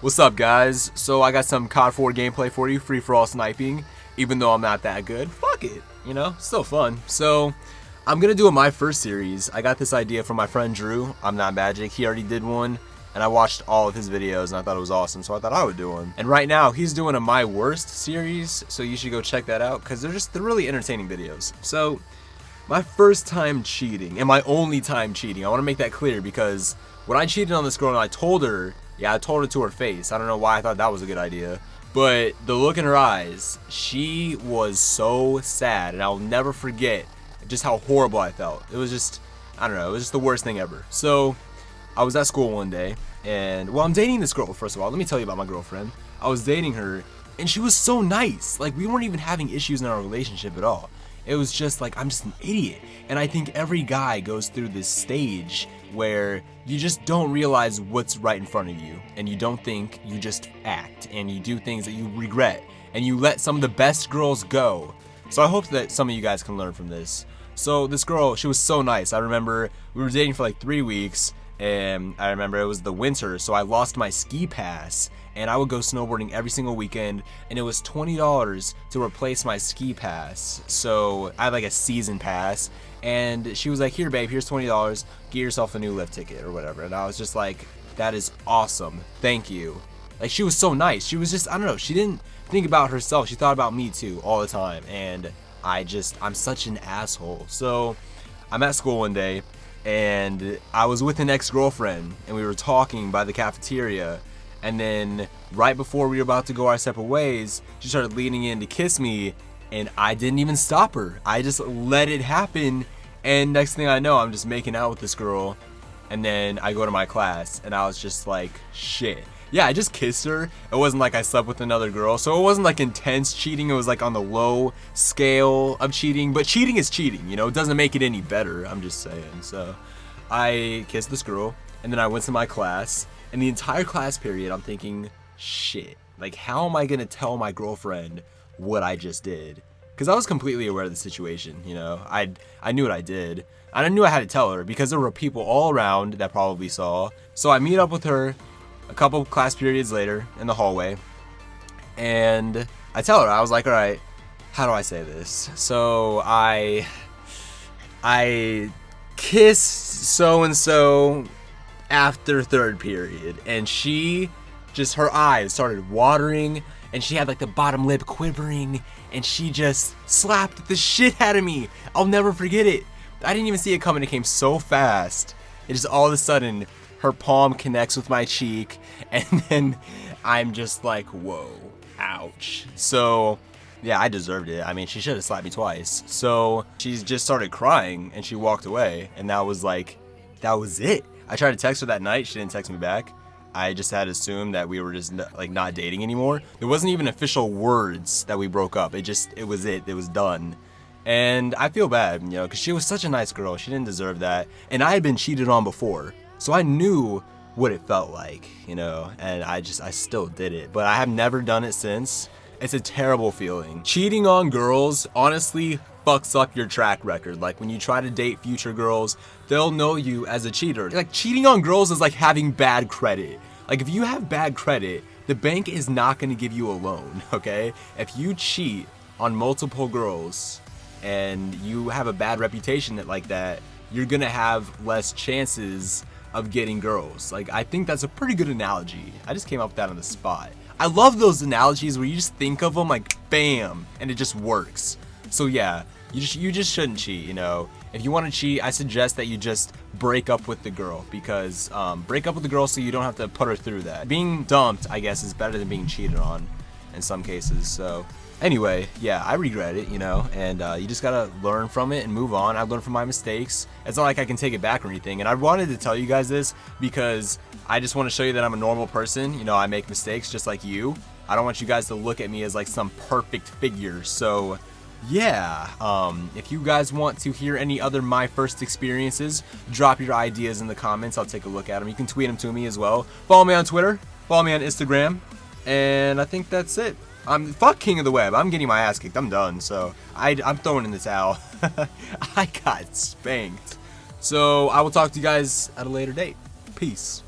What's up, guys? So I got some COD 4 gameplay for you, free-for-all sniping. Even though I'm not that good, fuck it, you know, still fun. So I'm gonna do a my first series. I got this idea from my friend Drew. I'm Not Magic. He already did one, and I watched all of his videos, and I thought it was awesome, so I thought I would do one. And right now, he's doing a my worst series, so you should go check that out, because they're really entertaining videos. So my first time cheating, and my only time cheating, I want to make that clear, because when I cheated on this girl and I told her, I told her to her face. I don't know why I thought that was a good idea. But the look in her eyes, she was so sad, and I'll never forget just how horrible I felt. It was just, I don't know, it was just the worst thing ever. So I was at school one day, and, well, I'm dating this girl, first of all. Let me tell you about my girlfriend. I was dating her, and she was so nice. Like, we weren't even having issues in our relationship at all. It was just like, I'm just an idiot. And I think every guy goes through this stage where you just don't realize what's right in front of you, and you don't think, you just act, and you do things that you regret, and you let some of the best girls go. So I hope that some of you guys can learn from this. So this girl, she was so nice. I remember we were dating for like 3 weeks, and I remember it was the winter, so I lost my ski pass, and I would go snowboarding every single weekend, and it was $20 to replace my ski pass. So I had like a season pass, and she was like, here babe, here's $20, get yourself a new lift ticket or whatever. And I was just like, that is awesome, thank you. Like, she was so nice. She was just, I don't know, she didn't think about herself, she thought about me too all the time, and I'm such an asshole. So I'm at school one day, and I was with an ex-girlfriend, and we were talking by the cafeteria, and then right before we were about to go our separate ways, she started leaning in to kiss me, and I didn't even stop her. I just let it happen, and next thing I know, I'm just making out with this girl, and then I go to my class, and I was just like, shit. Yeah, I just kissed her. It wasn't like I slept with another girl, so it wasn't like intense cheating. It was like on the low scale of cheating, but cheating is cheating, you know? It doesn't make it any better, I'm just saying. So I kissed this girl, and then I went to my class, and the entire class period, I'm thinking, shit, like, how am I gonna tell my girlfriend what I just did? Because I was completely aware of the situation, you know? I knew what I did, and I knew I had to tell her, because there were people all around that probably saw. So I meet up with her a couple class periods later in the hallway, and I tell her, I was like, all right, how do I say this? So I kissed so-and-so after third period, and she just, her eyes started watering, and she had like the bottom lip quivering, and she just slapped the shit out of me. I'll never forget it. I didn't even see it coming. It came so fast. It just, all of a sudden, her palm connects with my cheek, and then I'm just like, whoa, ouch. So yeah, I deserved it. I mean, she should have slapped me twice. So she just started crying, and she walked away, and that was it. I tried to text her that night. She didn't text me back. I just had assumed that we were just like not dating anymore. There wasn't even official words that we broke up. It was done. And I feel bad, you know, because she was such a nice girl. She didn't deserve that, and I had been cheated on before, so I knew what it felt like, you know, and I still did it, but I have never done it since. It's a terrible feeling. Cheating on girls honestly fucks up your track record. Like, when you try to date future girls, they'll know you as a cheater. Like, cheating on girls is like having bad credit. Like, if you have bad credit, the bank is not going to give you a loan, okay? If you cheat on multiple girls and you have a bad reputation like that, you're gonna have less chances of getting girls. Like, I think that's a pretty good analogy. I just came up with that on the spot. I love those analogies where you just think of them like bam, and it just works. So yeah, you just shouldn't cheat, you know. If you want to cheat, I suggest that you just break up with the girl, because break up with the girl so you don't have to put her through that. Being dumped, I guess, is better than being cheated on in some cases. So anyway, yeah, I regret it, you know, and you just gotta learn from it and move on. I've learned from my mistakes. It's not like I can take it back or anything, and I wanted to tell you guys this because I just want to show you that I'm a normal person. You know, I make mistakes just like you. I don't want you guys to look at me as like some perfect figure. So yeah, if you guys want to hear any other my first experiences, drop your ideas in the comments. I'll take a look at them. You can tweet them to me as well. Follow me on Twitter, follow me on Instagram, and I think that's it. Fuck King of the Web. I'm getting my ass kicked. I'm done. So I'm throwing in the towel. I got spanked. So I will talk to you guys at a later date. Peace.